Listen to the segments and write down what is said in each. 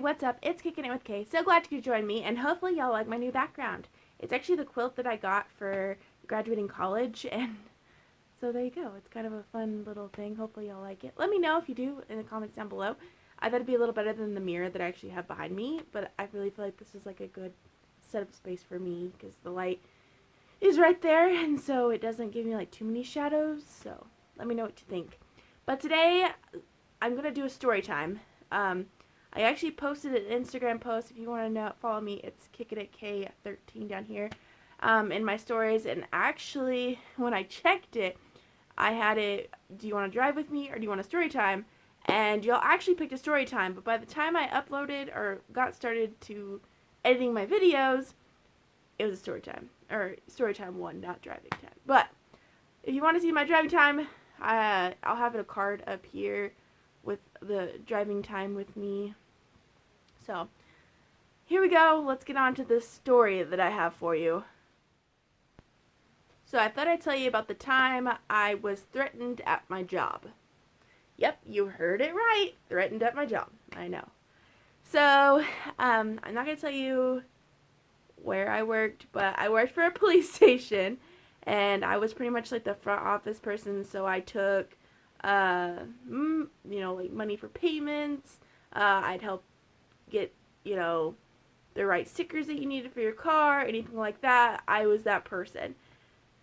what's up? It's Kicking It with Kay. So glad you could join me, and hopefully y'all like my new background. It's actually the quilt that I got for graduating college, and so there you go. It's kind of a fun little thing. Hopefully y'all like it. Let me know if you do in the comments down below. I thought it'd be a little better than the mirror that I actually have behind me, but I really feel like this is like a good setup space for me because the light is right there, and so it doesn't give me like too many shadows. So let me know what you think. But today I'm gonna do a story time. I actually posted an Instagram post. If you want to know, follow me. It's KickItAtK13 down here in my stories. And actually, when I checked it, I had it, do you want to drive with me or do you want a story time? And y'all actually picked a story time. But by the time I uploaded or got started to editing my videos, it was a story time. Or story time 1, not driving time. But if you want to see my driving time, I'll have a card up here with the driving time with me. So, here we go. Let's get on to the story that I have for you. So, I thought I'd tell you about the time I was threatened at my job. Yep, you heard it right. Threatened at my job. I know. So, I'm not going to tell you where I worked, but I worked for a police station, and I was pretty much like the front office person, so I took like money for payments. I'd help get, the right stickers that you needed for your car, anything like that. I was that person.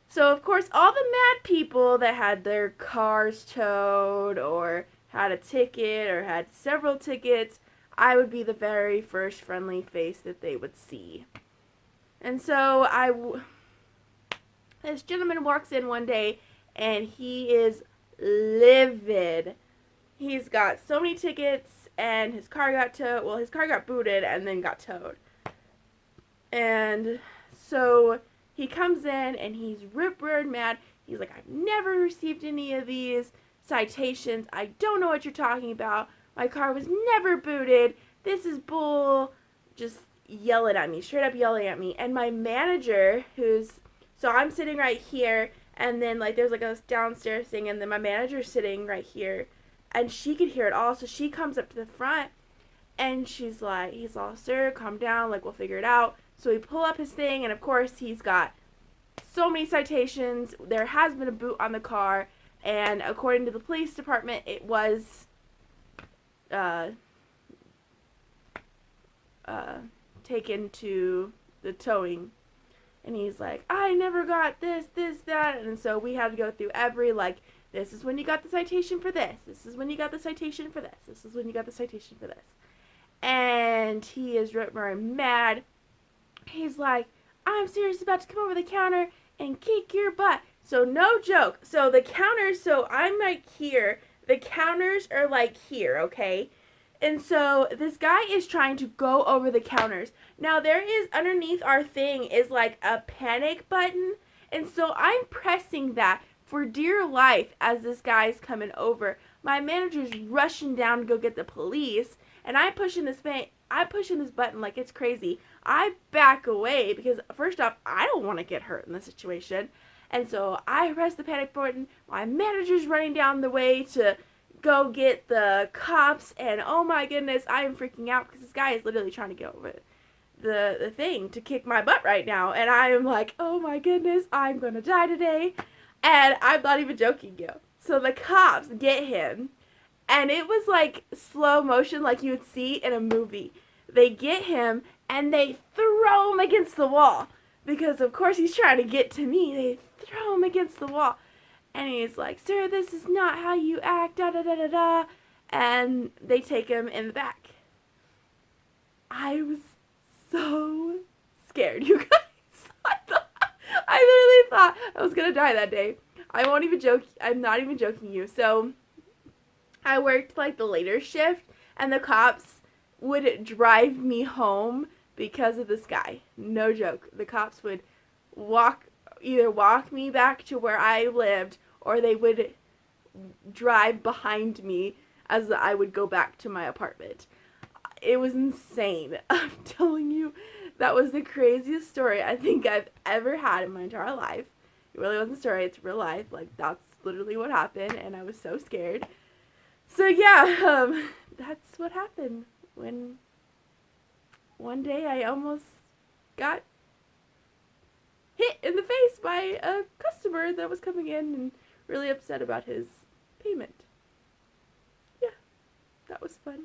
So, of course, all the mad people that had their cars towed or had a ticket or had several tickets, I would be the very first friendly face that they would see. And so this gentleman walks in one day, and he is livid. He's got so many tickets, and his car got towed. Well, his car got booted and then got towed. And so he comes in, and he's rip-roaring mad. He's like, I've never received any of these citations. I don't know what you're talking about. My car was never booted. This is bull. Just yelling at me, straight up yelling at me. And my manager, so I'm sitting right here, and then there's a downstairs thing, and then my manager's sitting right here, and she could hear it all. So she comes up to the front, and he's all, sir, calm down, we'll figure it out. So we pull up his thing, and of course he's got so many citations. There has been a boot on the car, and according to the police department, it was taken to the towing. And he's like, I never got this, that. And so we had to go through every, this is when you got the citation for this. This is when you got the citation for this. This is when you got the citation for this. And he is very mad. He's like, I'm seriously about to come over the counter and kick your butt. So no joke. So the counters, so I'm here. The counters are here, okay? And so this guy is trying to go over the counters. Now there is underneath our thing is a panic button. And so I'm pressing that for dear life as this guy is coming over. My manager's rushing down to go get the police. And I'm pushing this button like it's crazy. I back away because first off, I don't want to get hurt in this situation. And so I press the panic button. My manager's running down the way to go get the cops, and oh my goodness, I am freaking out because this guy is literally trying to get over the thing to kick my butt right now, and I am like, oh my goodness, I'm gonna die today. And I'm not even joking you. So the cops get him, and it was slow motion like you would see in a movie. They get him and they throw him against the wall because of course he's trying to get to me. They throw him against the wall. And he's like, sir, this is not how you act, da-da-da-da-da. And they take him in the back. I was so scared, you guys. I literally thought I was going to die that day. I won't even joke. I'm not even joking you. So I worked the later shift, and the cops would drive me home because of this guy. No joke. The cops would either walk me back to where I lived, or they would drive behind me as I would go back to my apartment. It was insane. I'm telling you, that was the craziest story I think I've ever had in my entire life. It really wasn't a story, it's real life. That's literally what happened, and I was so scared. So yeah, that's what happened when one day I almost got hit in the face by a customer that was coming in and really upset about his payment. Yeah, that was fun.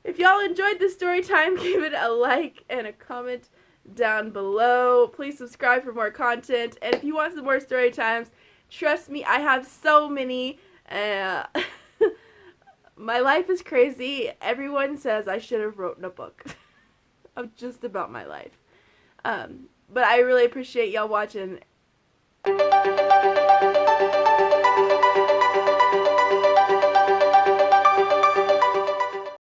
If y'all enjoyed this story time, give it a like and a comment down below. Please subscribe for more content. And if you want some more story times, trust me, I have so many. My life is crazy. Everyone says I should have written a book of just about my life. But I really appreciate y'all watching,